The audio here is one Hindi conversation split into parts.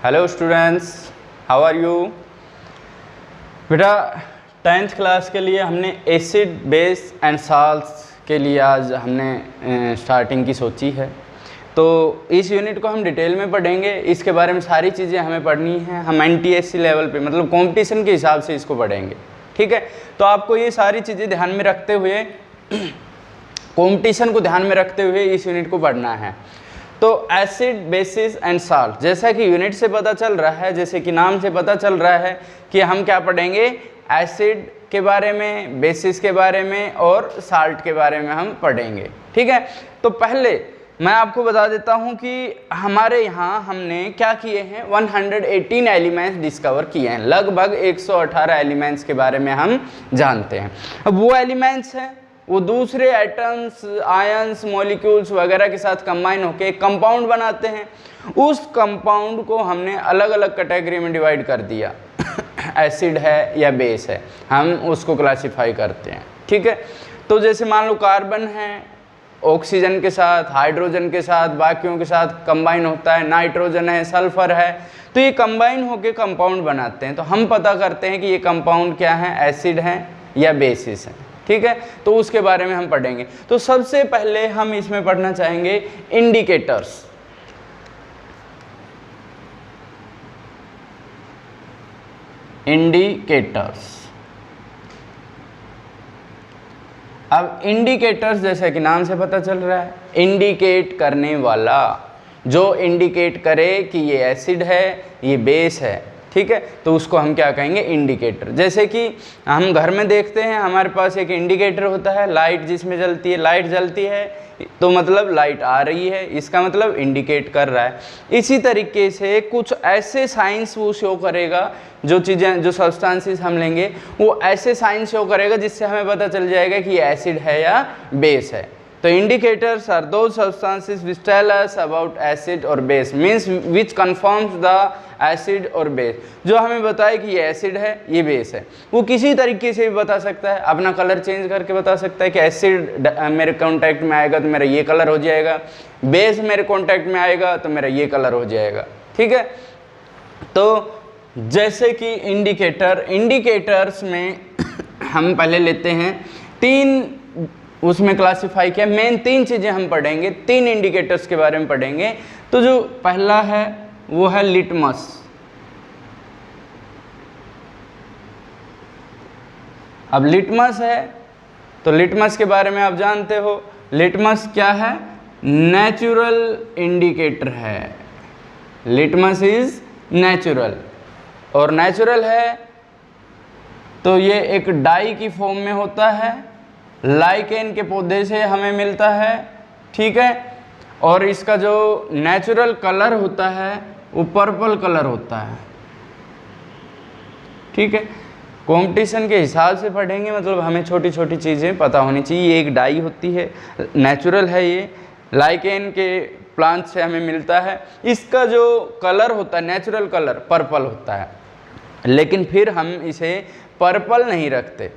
Hello students, how are you. बेटा 10th क्लास के लिए हमने एसिड बेस एंड साल्ट्स के लिए आज हमने स्टार्टिंग की सोची है। तो इस यूनिट को हम डिटेल में पढ़ेंगे, इसके बारे में सारी चीज़ें हमें पढ़नी हैं। हम NTSC लेवल पे मतलब कंपटीशन के हिसाब से इसको पढ़ेंगे, ठीक है। तो आपको ये सारी चीज़ें ध्यान में रखते हुए कंपटीशन को ध्यान में रखते हुए इस यूनिट को पढ़ना है। तो एसिड बेसिस एंड साल्ट, जैसा कि यूनिट से पता चल रहा है, जैसे कि नाम से पता चल रहा है कि हम क्या पढ़ेंगे, एसिड के बारे में, बेसिस के बारे में और साल्ट के बारे में हम पढ़ेंगे, ठीक है। तो पहले मैं आपको बता देता हूं कि हमारे यहाँ हमने क्या किए हैं, 118 एलिमेंट्स डिस्कवर किए हैं। लगभग 118 एलिमेंट्स के बारे में हम जानते हैं। अब वो एलिमेंट्स हैं वो दूसरे एटम्स, आयंस, मॉलिक्यूल्स वगैरह के साथ कंबाइन होकर एक कंपाउंड बनाते हैं। उस कंपाउंड को हमने अलग अलग कैटेगरी में डिवाइड कर दिया एसिड है या बेस है, हम उसको क्लासिफाई करते हैं, ठीक है। तो जैसे मान लो कार्बन है, ऑक्सीजन के साथ, हाइड्रोजन के साथ, बाकियों के साथ कंबाइन होता है, नाइट्रोजन है, सल्फर है, तो ये कंबाइन होकर कंपाउंड बनाते हैं। तो हम पता करते हैं कि ये कंपाउंड क्या है, एसिड है या बेसिस है, ठीक है। तो उसके बारे में हम पढ़ेंगे। तो सबसे पहले हम इसमें पढ़ना चाहेंगे इंडिकेटर्स। इंडिकेटर्स। अब इंडिकेटर्स जैसे कि नाम से पता चल रहा है, इंडिकेट करने वाला, जो इंडिकेट करे कि ये एसिड है, ये बेस है, ठीक है। तो उसको हम क्या कहेंगे, इंडिकेटर। जैसे कि हम घर में देखते हैं, हमारे पास एक इंडिकेटर होता है, लाइट जिसमें जलती है, लाइट जलती है तो मतलब लाइट आ रही है, इसका मतलब इंडिकेट कर रहा है। इसी तरीके से कुछ ऐसे साइंस वो शो करेगा, जो चीज़ें, जो सब्सटेंसेस हम लेंगे वो ऐसे साइंस शो करेगा जिससे हमें पता चल जाएगा कि ये एसिड है या बेस है। तो indicators are those substances which tell us about acid or base, means which confirms the acid or base, जो हमें बताए कि ये एसिड है, ये बेस है। वो किसी तरीके से भी बता सकता है, अपना कलर चेंज करके बता सकता है कि एसिड मेरे कांटेक्ट में आएगा तो मेरा ये कलर हो जाएगा, बेस मेरे कांटेक्ट में आएगा तो मेरा ये कलर हो जाएगा, ठीक है। तो जैसे कि इंडिकेटर्स में हम पहले लेते हैं तीन, उसमें क्लासिफाई किया, मेन तीन चीज़ें हम पढ़ेंगे, तीन इंडिकेटर्स के बारे में पढ़ेंगे। तो जो पहला है वो है लिटमस। अब लिटमस है तो लिटमस के बारे में आप जानते हो, लिटमस क्या है, नेचुरल इंडिकेटर है। लिटमस इज नेचुरल, और नेचुरल है तो ये एक डाई की फॉर्म में होता है, लाइकेन के पौधे से हमें मिलता है, ठीक है। और इसका जो नेचुरल कलर होता है वो पर्पल कलर होता है, ठीक है। कंपटीशन के हिसाब से पढ़ेंगे, मतलब हमें छोटी छोटी चीज़ें पता होनी चाहिए। ये एक डाई होती है, नेचुरल है, ये लाइकेन के प्लांट से हमें मिलता है। इसका जो कलर होता है, नेचुरल कलर पर्पल होता है, लेकिन फिर हम इसे पर्पल नहीं रखते,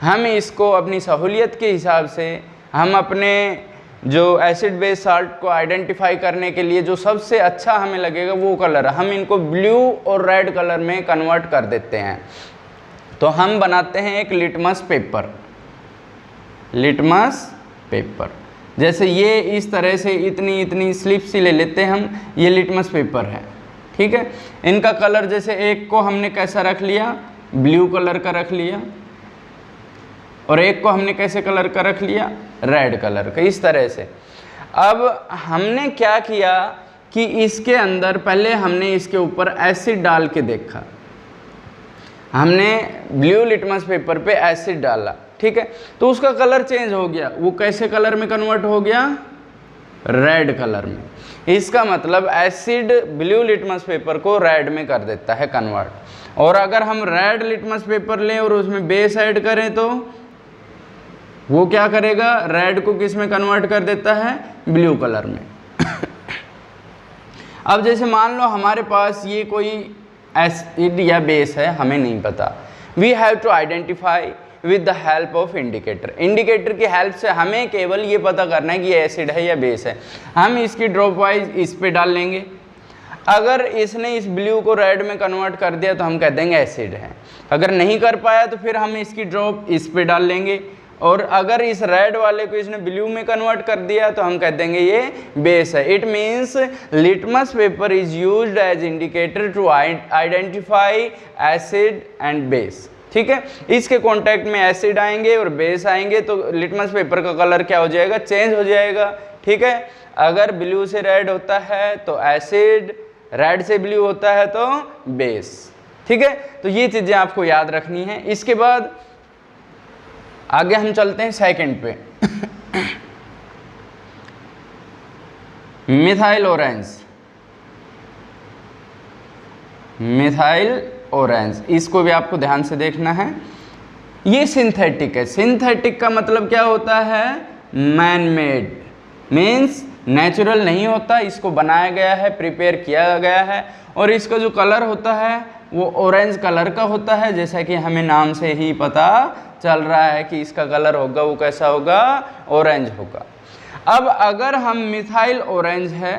हम इसको अपनी सहूलियत के हिसाब से, हम अपने जो एसिड बेस साल्ट को आइडेंटिफाई करने के लिए जो सबसे अच्छा हमें लगेगा वो कलर, हम इनको ब्लू और रेड कलर में कन्वर्ट कर देते हैं। तो हम बनाते हैं एक लिटमस पेपर। लिटमस पेपर जैसे ये इस तरह से इतनी इतनी स्लिप सी ले लेते हैं हम, ये लिटमस पेपर है, ठीक है। इनका कलर जैसे एक को हमने कैसा रख लिया, ब्लू कलर का रख लिया, और एक को हमने कैसे कलर का रख लिया, रेड कलर का, इस तरह से। अब हमने क्या किया कि इसके अंदर पहले हमने इसके ऊपर एसिड डाल के देखा, हमने ब्लू लिटमस पेपर पे एसिड डाला, ठीक है। तो उसका कलर चेंज हो गया, वो कैसे कलर में कन्वर्ट हो गया, रेड कलर में। इसका मतलब एसिड ब्लू लिटमस पेपर को रेड में कर देता है कन्वर्ट। और अगर हम रेड लिटमस पेपर लें और उसमें बेस ऐड करें तो वो क्या करेगा, रेड को किस में कन्वर्ट कर देता है, ब्लू कलर में। अब जैसे मान लो हमारे पास ये कोई एसिड या बेस है, हमें नहीं पता, we have to identify with the help of indicator. Indicator की हेल्प से हमें केवल ये पता करना है कि ये एसिड है या बेस है। हम इसकी ड्रॉप वाइज इस पे डाल लेंगे। अगर इसने इस ब्लू को रेड में कन्वर्ट कर दिया तो हम कह देंगे एसिड है। अगर नहीं कर पाया तो फिर हम इसकी ड्रॉप इस पे डाल लेंगे, और अगर इस रेड वाले को इसने ब्लू में कन्वर्ट कर दिया तो हम कह देंगे ये बेस है। It means litmus paper is used as indicator to identify acid and base. ठीक है, इसके कांटेक्ट में एसिड आएंगे और बेस आएंगे तो लिटमस पेपर का कलर क्या हो जाएगा, चेंज हो जाएगा। ठीक है, अगर ब्लू से रेड होता है तो एसिड, रेड से ब्लू होता है तो बेस। ठीक है, तो ये चीजें आपको याद रखनी है। इसके बाद आगे हम चलते हैं सेकंड पे। मिथाइल ऑरेंज, मिथाइल ऑरेंज, इसको भी आपको ध्यान से देखना है। ये सिंथेटिक है। सिंथेटिक का मतलब क्या होता है, मैन मेड, मीन्स नेचुरल नहीं होता, इसको बनाया गया है, प्रिपेयर किया गया है, और इसका जो कलर होता है वो ऑरेंज कलर का होता है। जैसा कि हमें नाम से ही पता चल रहा है कि इसका कलर होगा वो कैसा होगा, ऑरेंज होगा। अब अगर हम मिथाइल ऑरेंज है,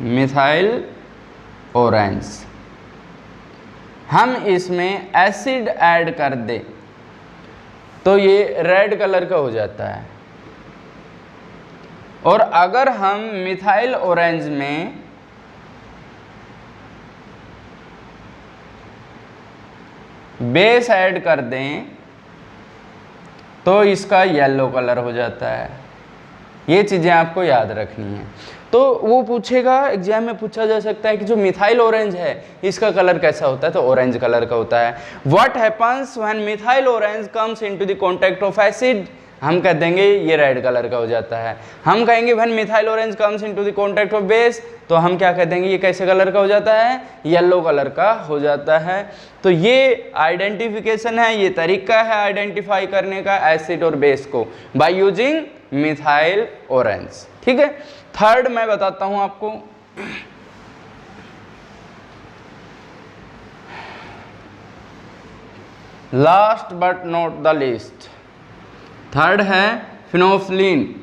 मिथाइल ऑरेंज, हम इसमें एसिड ऐड कर दे तो ये रेड कलर का हो जाता है। और अगर हम मिथाइल ऑरेंज में बेस ऐड कर दें तो इसका येलो कलर हो जाता है। ये चीज़ें आपको याद रखनी है। तो वो पूछेगा, एग्जाम में पूछा जा सकता है कि जो मिथाइल ऑरेंज है इसका कलर कैसा होता है, तो ऑरेंज कलर का होता है। What happens when methyl orange comes into the contact of acid, हम कह देंगे ये रेड कलर का हो जाता है। हम कहेंगे when methyl orange comes into the contact of base, तो हम क्या कह देंगे ये कैसे कलर का हो जाता है, येलो कलर का हो जाता है। तो ये आइडेंटिफिकेशन है, ये तरीका है आइडेंटिफाई करने का एसिड और बेस को बाय यूजिंग मिथाइल ऑरेंज। ठीक है, थर्ड मैं बताता हूं आपको। Last but not the least, third है फिनोल्फथलीन।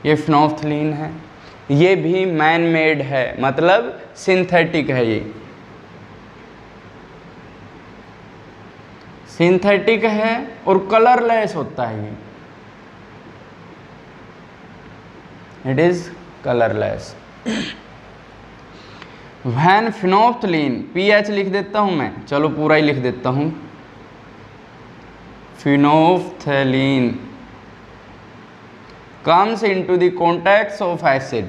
ये फिनोल्फथलीन है, ये भी मैन मेड है, मतलब सिंथेटिक है। ये सिंथेटिक है और कलरलेस होता है। ये it is colourless. When phenolphthalein, pH लिख देता हूं मैं, चलो पूरा ही लिख देता हूं, phenolphthalein comes into the contacts of acid,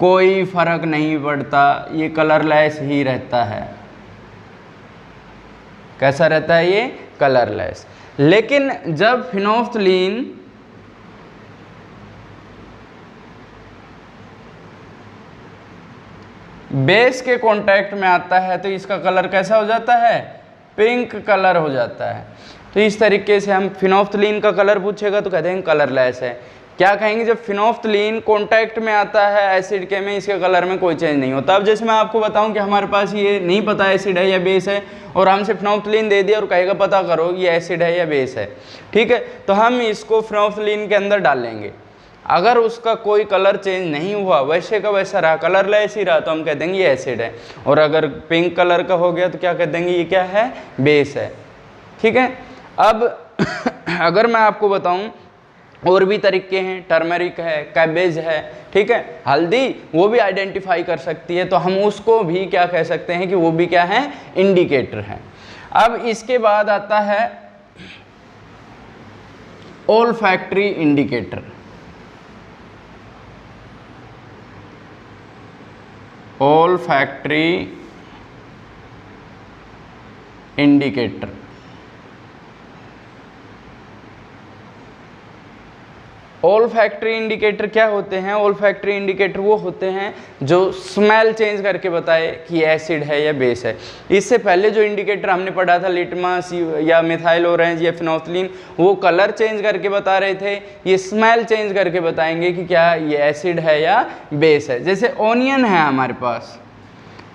कोई फर्क नहीं पड़ता, ये कलरलेस ही रहता है। कैसा रहता है ये, कलरलेस। लेकिन जब फिनोल्फथलीन बेस के कांटेक्ट में आता है तो इसका कलर कैसा हो जाता है, पिंक कलर हो जाता है। तो इस तरीके से हम फिनोल्फथलीन का कलर पूछेगा तो कहते हैं कलरलेस है। क्या कहेंगे, जब फिनोल्फथलीन कांटेक्ट में आता है एसिड के में, इसके कलर में कोई चेंज नहीं होता। अब जैसे मैं आपको बताऊं कि हमारे पास ये नहीं पता एसिड है या बेस है, और हमसे फिनोल्फथलीन दे दिया और कहेगा पता करो ये एसिड है या बेस है। ठीक है, तो हम इसको फिनोल्फथलीन के अंदर डाल लेंगे। अगर उसका कोई कलर चेंज नहीं हुआ, वैसे का वैसा रहा, कलरलेस ही रहा, तो हम कह देंगे ये एसिड है। और अगर पिंक कलर का हो गया तो क्या कह देंगे ये क्या है, बेस है। ठीक है, अब अगर मैं आपको बताऊं और भी तरीके हैं, टर्मरिक है, कैबेज है, ठीक है, हल्दी, वो भी आइडेंटिफाई कर सकती है, तो हम उसको भी क्या कह सकते हैं कि वो भी क्या है, इंडिकेटर है। अब इसके बाद आता है olfactory indicator. Olfactory indicator, olfactory indicator क्या होते हैं, ओल्फैक्टरी इंडिकेटर वो होते हैं जो स्मेल चेंज करके बताए कि एसिड है या बेस है। इससे पहले जो इंडिकेटर हमने पढ़ा था, लिटमस या मिथाइल ऑरेंज या फिनोल्फथलीन, वो कलर चेंज करके बता रहे थे। ये स्मेल चेंज करके बताएंगे कि क्या ये एसिड है या बेस है। जैसे ऑनियन है हमारे पास,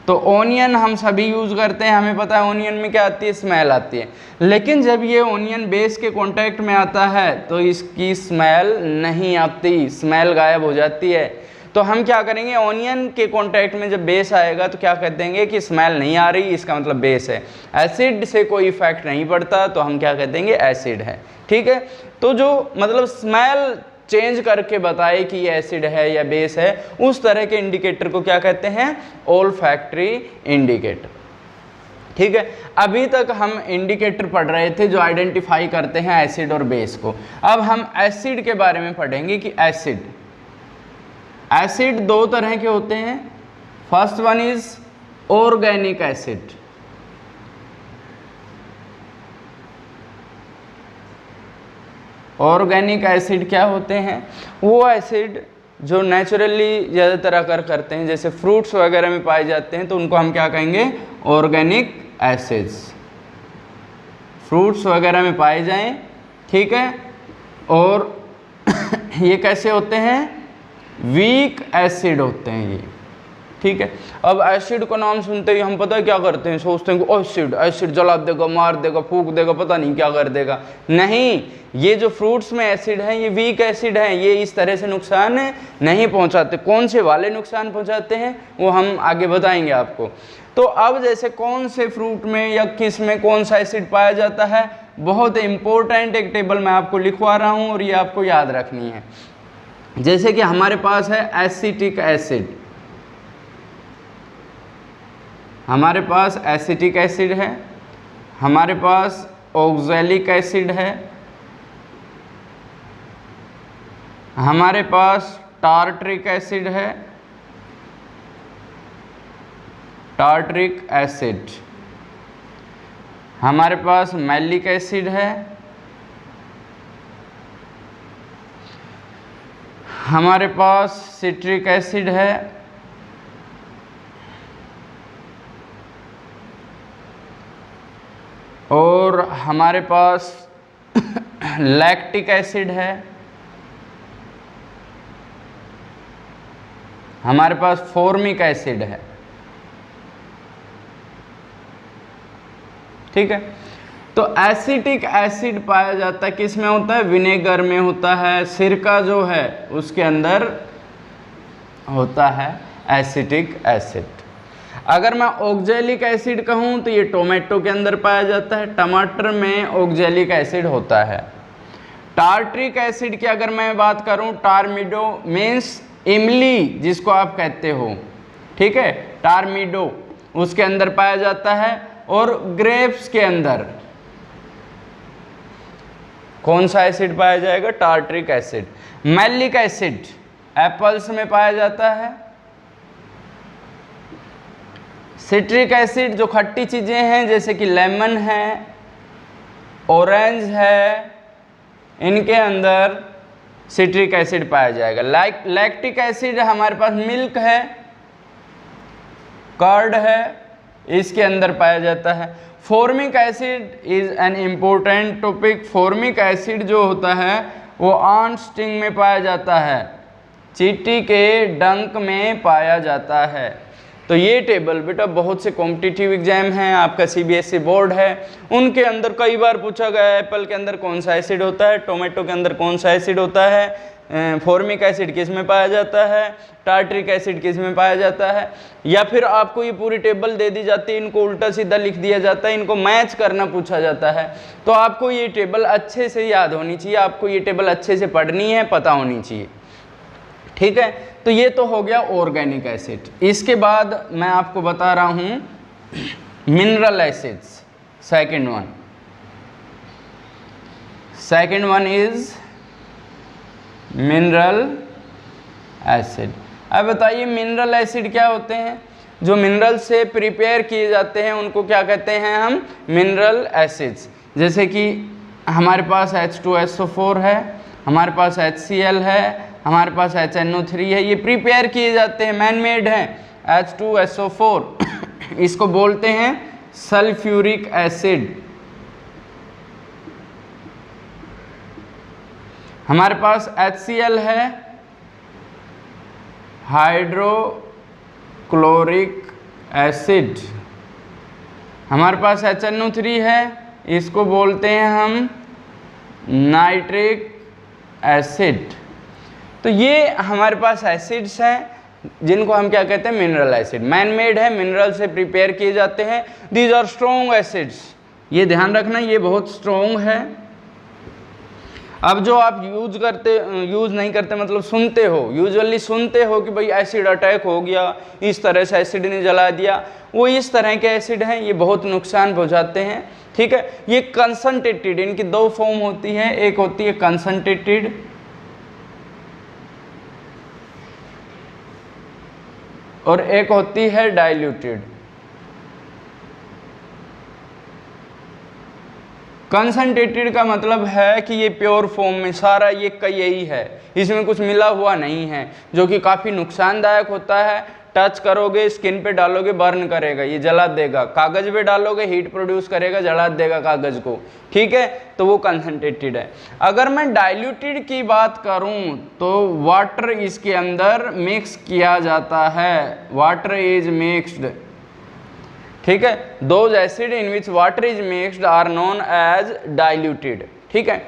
तो ऑनियन हम सभी यूज़ करते हैं, हमें पता है ऑनियन में क्या आती है, स्मेल आती है। लेकिन जब ये ऑनियन बेस के कांटेक्ट में आता है तो इसकी स्मेल नहीं आती, स्मेल गायब हो जाती है। तो हम क्या करेंगे, ऑनियन के कांटेक्ट में जब बेस आएगा तो क्या कह देंगे कि स्मेल नहीं आ रही, इसका मतलब बेस है। एसिड से कोई इफेक्ट नहीं पड़ता तो हम क्या कह देंगे, एसिड है। ठीक है, तो जो मतलब स्मेल चेंज करके बताए कि ये एसिड है या बेस है, उस तरह के इंडिकेटर को क्या कहते हैं, ओल्फैक्टरी इंडिकेटर। ठीक है, अभी तक हम इंडिकेटर पढ़ रहे थे जो आइडेंटिफाई करते हैं एसिड और बेस को। अब हम एसिड के बारे में पढ़ेंगे कि एसिड दो तरह के होते हैं। First one is organic acid. Organic acid क्या होते हैं, वो एसिड जो नेचुरली ज़्यादातर अकर करते हैं, जैसे फ्रूट्स वगैरह में पाए जाते हैं, तो उनको हम क्या कहेंगे, ऑर्गेनिक एसिड्स। फ्रूट्स वगैरह में पाए जाएं, ठीक है। और ये कैसे होते हैं, वीक एसिड होते हैं ये। ठीक है, अब एसिड का नाम सुनते ही हम पता है क्या करते हैं, सोचते हैं कि एसिड एसिड जला देगा, मार देगा, फूंक देगा, पता नहीं क्या कर देगा। नहीं, ये जो फ्रूट्स में एसिड हैं ये वीक एसिड हैं, ये इस तरह से नुकसान नहीं पहुंचाते। कौन से वाले नुकसान पहुंचाते हैं वो हम आगे बताएंगे आपको। तो अब जैसे कौन से फ्रूट में या किस में कौन सा एसिड पाया जाता है, बहुत इंपॉर्टेंट एक टेबल मैं आपको लिखवा रहा हूँ और ये आपको याद रखनी है। जैसे कि हमारे पास है एसिटिक एसिड, हमारे पास एसिटिक एसिड है, हमारे पास ऑक्सैलिक एसिड है, हमारे पास टार्ट्रिक एसिड है, टार्ट्रिक एसिड, हमारे पास मैलिक एसिड है, हमारे पास सिट्रिक एसिड है, और हमारे पास लैक्टिक एसिड है, हमारे पास फॉर्मिक एसिड है। ठीक है, तो एसिटिक एसिड पाया जाता है किस में होता है, विनेगर में होता है, सिरका जो है उसके अंदर होता है एसिटिक एसिड। अगर मैं ऑक्सैलिक एसिड कहूँ तो ये टोमेटो के अंदर पाया जाता है, टमाटर में ऑक्सैलिक एसिड होता है। टार्ट्रिक एसिड की अगर मैं बात करूँ, टार्मिडो मीन्स इमली जिसको आप कहते हो, ठीक है, टार्मिडो उसके अंदर पाया जाता है। और ग्रेप्स के अंदर कौन सा एसिड पाया जाएगा, tartaric acid. Malic acid apples में पाया जाता है। सिट्रिक एसिड जो खट्टी चीज़ें हैं जैसे कि लेमन है, ऑरेंज है, इनके अंदर सिट्रिक एसिड पाया जाएगा। लैक्टिक एसिड हमारे पास मिल्क है, कर्ड है, इसके अंदर पाया जाता है। Formic acid is an important topic. Formic acid जो होता है वो आंट स्टिंग में पाया जाता है, चींटी के डंक में पाया जाता है। तो ये टेबल बेटा बहुत से कॉम्पिटिटिव एग्जाम हैं, आपका सीबीएसई बोर्ड है, उनके अंदर कई बार पूछा गया है एप्पल के अंदर कौन सा एसिड होता है, टोमेटो के अंदर कौन सा एसिड होता है, फॉर्मिक एसिड किस में पाया जाता है, टार्ट्रिक एसिड किस में पाया जाता है। या फिर आपको ये पूरी टेबल दे दी जाती है, इनको उल्टा सीधा लिख दिया जाता है, इनको मैच करना पूछा जाता है। तो आपको ये टेबल अच्छे से याद होनी चाहिए, आपको ये टेबल अच्छे से पढ़नी है, पता होनी चाहिए। ठीक है, तो ये तो हो गया ऑर्गेनिक एसिड। इसके बाद मैं आपको बता रहा हूँ mineral acids. Second one is mineral acid. अब बताइए मिनरल एसिड क्या होते हैं। जो मिनरल से प्रिपेयर किए जाते हैं उनको क्या कहते हैं हम, मिनरल एसिड्स। जैसे कि हमारे पास H2SO4 है, हमारे पास HCl है, हमारे पास HNO3 है, ये प्रिपेयर किए जाते हैं, मैन मेड हैं। H2SO4 इसको बोलते हैं सल्फ्यूरिक एसिड। हमारे पास HCl है, हाइड्रोक्लोरिक एसिड, हमारे पास HNO3 है, इसको बोलते हैं हम नाइट्रिक एसिड। तो ये हमारे पास एसिड्स हैं जिनको हम क्या कहते हैं, मिनरल एसिड। मैन मेड है, मिनरल से प्रिपेयर किए जाते हैं। दीज आर स्ट्रॉन्ग एसिड्स, ये ध्यान रखना, ये बहुत स्ट्रॉन्ग है। अब जो आप यूज नहीं करते मतलब सुनते हो, यूजुअली सुनते हो कि भाई एसिड अटैक हो गया, इस तरह से एसिड ने जला दिया, वो इस तरह के एसिड हैं, ये बहुत नुकसान पहुंचाते हैं। ठीक है, ये कंसंट्रेटेड, इनकी दो फॉर्म होती है, एक होती है कंसंट्रेटेड और एक होती है डाइल्यूटेड। कंसंट्रेटेड का मतलब है कि ये प्योर फॉर्म में सारा ये का यही है, इसमें कुछ मिला हुआ नहीं है, जो कि काफ़ी नुकसानदायक होता है। टच करोगे, स्किन पे डालोगे, बर्न करेगा, ये जला देगा। कागज़ पे डालोगे, हीट प्रोड्यूस करेगा, जला देगा कागज़ को। ठीक है, तो वो कंसंट्रेटेड है। अगर मैं डाइल्यूटेड की बात करूं तो वाटर इसके अंदर मिक्स किया जाता है, वाटर इज मिक्स्ड। ठीक है, those acid in which water is mixed are known as diluted. ठीक है,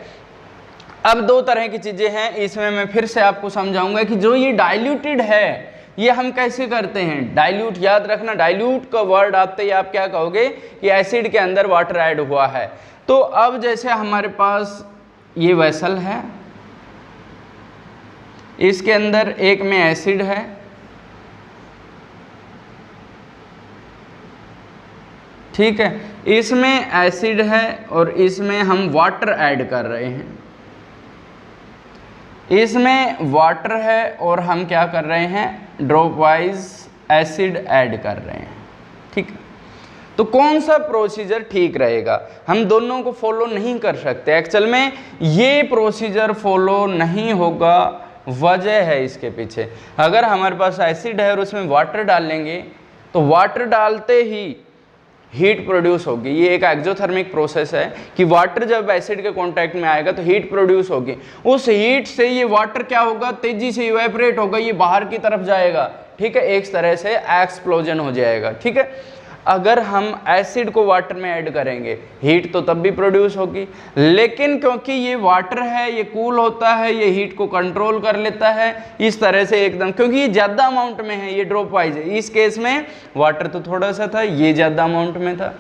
अब दो तरह की चीज़ें हैं, इसमें मैं फिर से आपको समझाऊंगा कि जो ये डाइल्यूटेड है ये हम कैसे करते हैं। डाइल्यूट, याद रखना, डाइल्यूट का वर्ड आते ही आप क्या कहोगे कि एसिड के अंदर वाटर ऐड हुआ है। तो अब जैसे हमारे पास ये वेसल है, इसके अंदर एक में एसिड है, ठीक है, इसमें एसिड है और इसमें हम वाटर ऐड कर रहे हैं। इसमें वाटर है और हम क्या कर रहे हैं, ड्रॉप वाइज एसिड ऐड कर रहे हैं। ठीक है, तो कौन सा प्रोसीजर ठीक रहेगा, हम दोनों को फॉलो नहीं कर सकते। एक्चुअल में ये प्रोसीजर फॉलो नहीं होगा, वजह है इसके पीछे। अगर हमारे पास एसिड है और उसमें वाटर डालेंगे तो वाटर डालते ही हीट प्रोड्यूस होगी। ये एक एक्सोथर्मिक प्रोसेस है कि वाटर जब एसिड के कांटेक्ट में आएगा तो हीट प्रोड्यूस होगी। उस हीट से ये वाटर क्या होगा, तेजी से इवेपोरेट होगा, ये बाहर की तरफ जाएगा। ठीक है, एक तरह से एक्सप्लोजन हो जाएगा। ठीक है, अगर हम एसिड को वाटर में ऐड करेंगे हीट तो तब भी प्रोड्यूस होगी, लेकिन क्योंकि ये वाटर है, ये कूल होता है, ये हीट को कंट्रोल कर लेता है इस तरह से एकदम, क्योंकि ये ज़्यादा अमाउंट में है, ये ड्रॉप वाइज है। इस केस में वाटर तो थोड़ा सा था, ये ज़्यादा अमाउंट में था।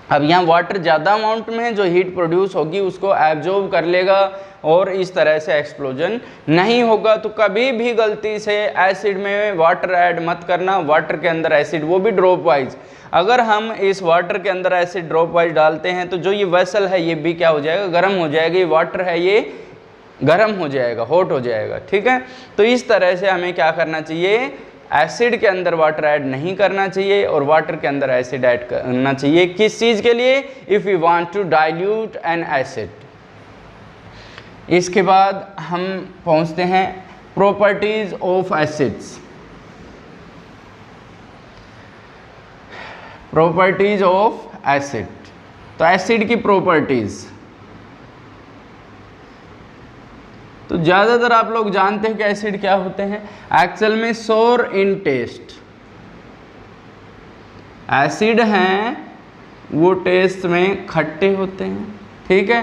अब यहाँ वाटर ज़्यादा अमाउंट में है, जो हीट प्रोड्यूस होगी उसको एब्जॉर्ब कर लेगा और इस तरह से एक्सप्लोजन नहीं होगा। तो कभी भी गलती से एसिड में वाटर ऐड मत करना, वाटर के अंदर एसिड, वो भी ड्रॉप वाइज। अगर हम इस वाटर के अंदर एसिड ड्रॉप वाइज डालते हैं तो जो ये वेसल है ये भी क्या हो जाएगा, गर्म हो जाएगा। ये वाटर है ये गर्म हो जाएगा, हॉट हो जाएगा। ठीक है, तो इस तरह से हमें क्या करना चाहिए, एसिड के अंदर वाटर ऐड नहीं करना चाहिए और वाटर के अंदर एसिड ऐड करना चाहिए। किस चीज़ के लिए, if you want to dilute an acid. इसके बाद हम पहुंचते हैं properties of acids. Properties of acid, तो एसिड की प्रॉपर्टीज तो ज़्यादातर आप लोग जानते हैं कि एसिड क्या होते हैं। एक्चुअल में सोर इन टेस्ट एसिड हैं, वो टेस्ट में खट्टे होते हैं। ठीक है,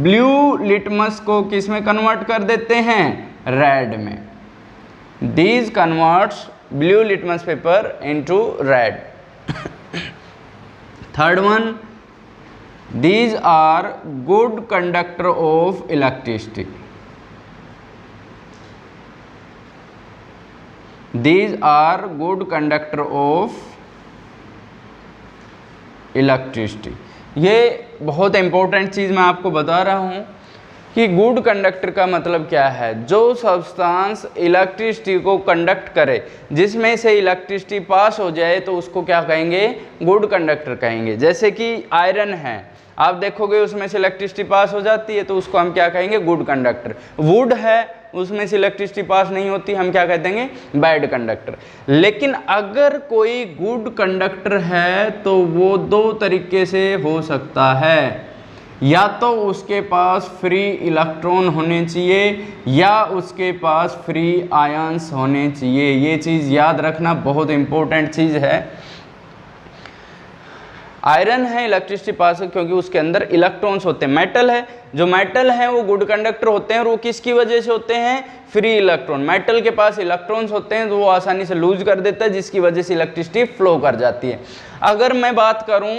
ब्लू लिटमस को किस में कन्वर्ट कर देते हैं, रेड में। These converts blue litmus paper into red. Third one, these are good conductor of electricity. These are good conductor of electricity. ये बहुत इंपॉर्टेंट चीज़ मैं आपको बता रहा हूँ कि गुड कंडक्टर का मतलब क्या है। जो सब्सटेंस इलेक्ट्रिसिटी को कंडक्ट करे, जिसमें से इलेक्ट्रिसिटी पास हो जाए, तो उसको क्या कहेंगे, गुड कंडक्टर कहेंगे। जैसे कि आयरन है, आप देखोगे उसमें से इलेक्ट्रिसिटी पास हो जाती है तो उसको हम क्या कहेंगे, गुड कंडक्टर। वुड है, उसमें से इलेक्ट्रिसिटी पास नहीं होती, हम क्या कहते हैं, बैड कंडक्टर। लेकिन अगर कोई गुड कंडक्टर है तो वो दो तरीके से हो सकता है। या तो उसके पास फ्री इलेक्ट्रॉन होने चाहिए या उसके पास फ्री आयंस होने चाहिए। ये चीज़ याद रखना, बहुत इंपॉर्टेंट चीज़ है। आयरन है इलेक्ट्रिसिटी पास क्योंकि उसके अंदर इलेक्ट्रॉन्स होते हैं। मेटल है, जो मेटल है वो गुड कंडक्टर होते हैं और वो किसकी वजह से होते हैं? Free electron. मेटल के पास इलेक्ट्रॉन्स होते हैं तो वो आसानी से लूज कर देता है, जिसकी वजह से इलेक्ट्रिसिटी फ्लो कर जाती है। अगर मैं बात करूं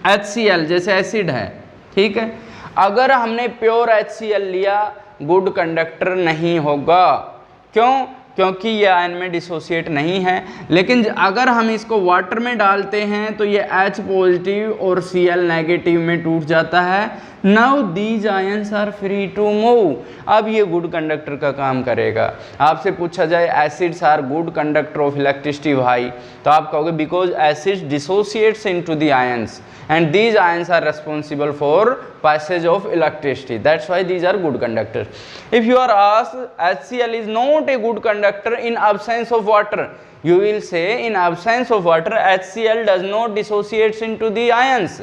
HCl जैसे एसिड है, ठीक है, अगर हमने प्योर HCl लिया गुड कंडक्टर नहीं होगा। क्यों? क्योंकि ये आयन में डिसोसिएट नहीं है। लेकिन अगर हम इसको वाटर में डालते हैं तो ये H पॉजिटिव और Cl नेगेटिव में टूट जाता है। Now these ions are free to move. अब ये गुड कंडक्टर का काम करेगा। आपसे पूछा जाए acids are good conductor of electricity भाई, तो आप कहोगे because acids dissociates into the ions and these ions are responsible for passage of electricity, that's why these are good conductors. If you are asked HCl is not a good conductor in absence of water, you will say in absence of water HCl does not dissociates into the ions.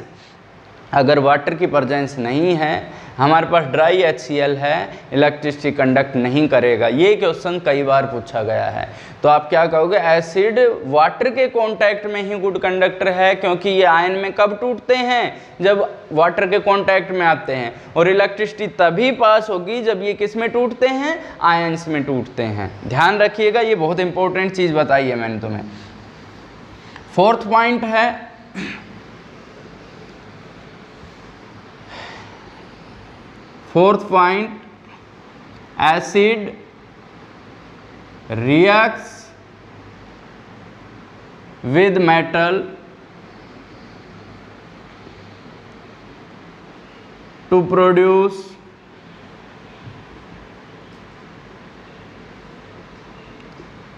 अगर वाटर की प्रेजेंस नहीं है, हमारे पास ड्राई HCl है, इलेक्ट्रिसिटी कंडक्ट नहीं करेगा। ये क्वेश्चन कई बार पूछा गया है। तो आप क्या कहोगे? एसिड वाटर के कांटेक्ट में ही गुड कंडक्टर है, क्योंकि ये आयन में कब टूटते हैं? जब वाटर के कांटेक्ट में आते हैं। और इलेक्ट्रिसिटी तभी पास होगी जब ये किस में टूटते हैं? आयंस में टूटते हैं। ध्यान रखिएगा, ये बहुत इंपॉर्टेंट चीज़ बताई है मैंने तुम्हें। फोर्थ पॉइंट है acid reacts with metal to produce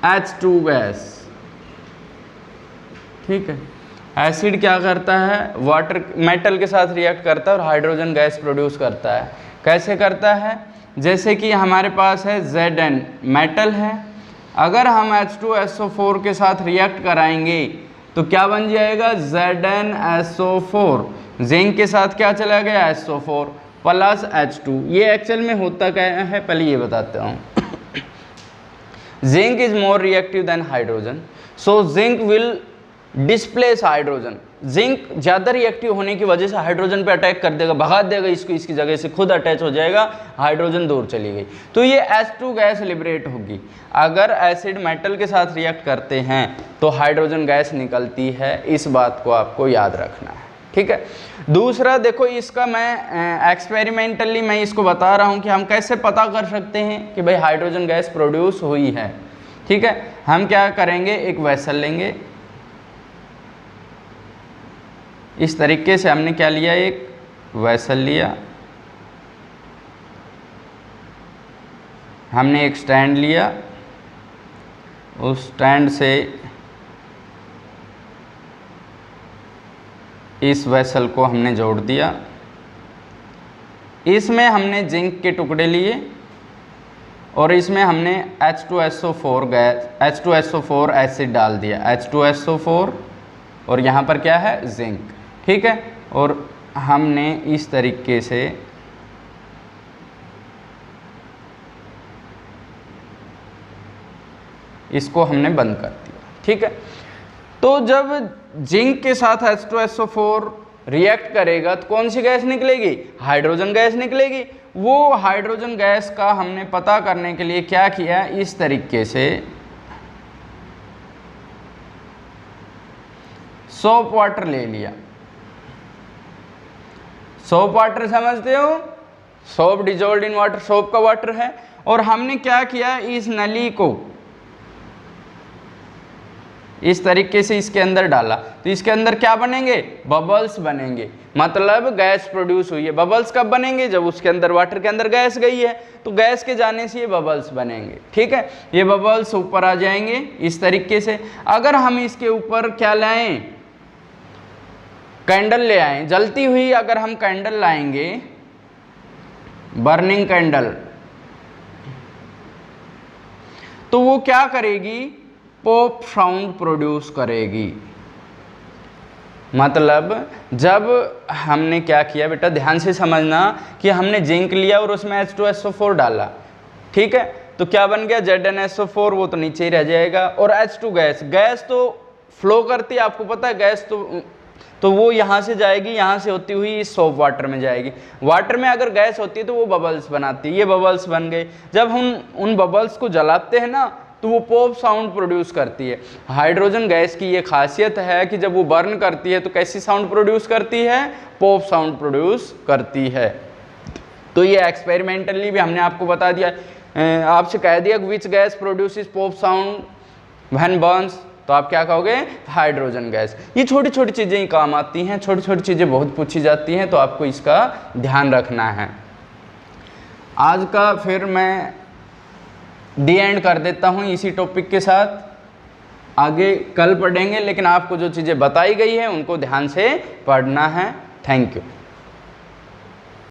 H2 gas. ठीक है, एसिड क्या करता है? वाटर मेटल के साथ रिएक्ट करता है और हाइड्रोजन गैस प्रोड्यूस करता है। कैसे करता है? जैसे कि हमारे पास है Zn मेटल है, अगर हम H2SO4 के साथ रिएक्ट कराएंगे तो क्या बन जाएगा? ZnSO4। जिंक के साथ क्या चला गया? SO4 plus H2। ये एक्चुअल में होता क्या है पहले ये बताता हूँ। Zinc is more reactive than hydrogen, so zinc will displace hydrogen. Zinc ज़्यादा रिएक्टिव होने की वजह से हाइड्रोजन पे अटैक कर देगा, भगा देगा इसको, इसकी जगह से खुद अटैच हो जाएगा, हाइड्रोजन दूर चली गई, तो ये H2 गैस लिबरेट होगी। अगर एसिड मेटल के साथ रिएक्ट करते हैं तो हाइड्रोजन गैस निकलती है। इस बात को आपको याद रखना है, ठीक है। दूसरा देखो, इसका मैं एक्सपेरिमेंटली मैं इसको बता रहा हूँ कि हम कैसे पता कर सकते हैं कि भाई हाइड्रोजन गैस प्रोड्यूस हुई है। ठीक है, हम क्या करेंगे, एक वेसल लेंगे। इस तरीके से हमने क्या लिया, एक वेसल लिया, हमने एक स्टैंड लिया, उस स्टैंड से इस वेसल को हमने जोड़ दिया। इसमें हमने जिंक के टुकड़े लिए और इसमें हमने H2SO4 गैस, H2SO4 एसिड डाल दिया, H2SO4, और यहाँ पर क्या है, जिंक। ठीक है, और हमने इस तरीके से इसको हमने बंद कर दिया। ठीक है, तो जब जिंक के साथ H2SO4 रिएक्ट करेगा तो कौन सी गैस निकलेगी, हाइड्रोजन गैस निकलेगी। वो हाइड्रोजन गैस का हमने पता करने के लिए क्या किया, इस तरीके से सोप वाटर ले लिया। सोप वाटर समझते हो, soap dissolved in water, soap का वाटर है। और हमने क्या किया, इस नली को इस तरीके से इसके अंदर डाला, तो इसके अंदर क्या बनेंगे, बबल्स बनेंगे, मतलब गैस प्रोड्यूस हुई है। बबल्स कब बनेंगे, जब उसके अंदर वाटर के अंदर गैस गई है, तो गैस के जाने से ये बबल्स बनेंगे। ठीक है, ये बबल्स ऊपर आ जाएंगे इस तरीके से। अगर हम इसके ऊपर क्या लाएं, कैंडल ले आएं, जलती हुई अगर हम कैंडल लाएंगे, बर्निंग कैंडल, तो वो क्या करेगी, पॉप साउंड प्रोड्यूस करेगी। मतलब जब हमने क्या किया बेटा, ध्यान से समझना कि हमने जिंक लिया और उसमें H2SO4 डाला, ठीक है, तो क्या बन गया ZnSO4, वो तो नीचे ही रह जाएगा। और H2 गैस, गैस तो फ्लो करती है, आपको पता है गैस तो वो यहाँ से जाएगी, यहाँ से होती हुई इस सोप वाटर में जाएगी। वाटर में अगर गैस होती है तो वो बबल्स बनाती है, ये बबल्स बन गए। जब हम उन बबल्स को जलाते हैं ना तो वो पॉप साउंड प्रोड्यूस करती है। हाइड्रोजन गैस की ये खासियत है कि जब वो बर्न करती है तो कैसी साउंड प्रोड्यूस करती है, पॉप साउंड प्रोड्यूस करती है। तो ये एक्सपेरिमेंटली भी हमने आपको बता दिया, आपसे कह दिया which gas produces pop sound when Burns, तो आप क्या कहोगे, हाइड्रोजन गैस। ये छोटी छोटी चीज़ें ही काम आती हैं, छोटी छोटी चीज़ें बहुत पूछी जाती हैं, तो आपको इसका ध्यान रखना है। आज का फिर मैं दी एंड कर देता हूँ इसी टॉपिक के साथ, आगे कल पढ़ेंगे, लेकिन आपको जो चीज़ें बताई गई है उनको ध्यान से पढ़ना है। Thank you.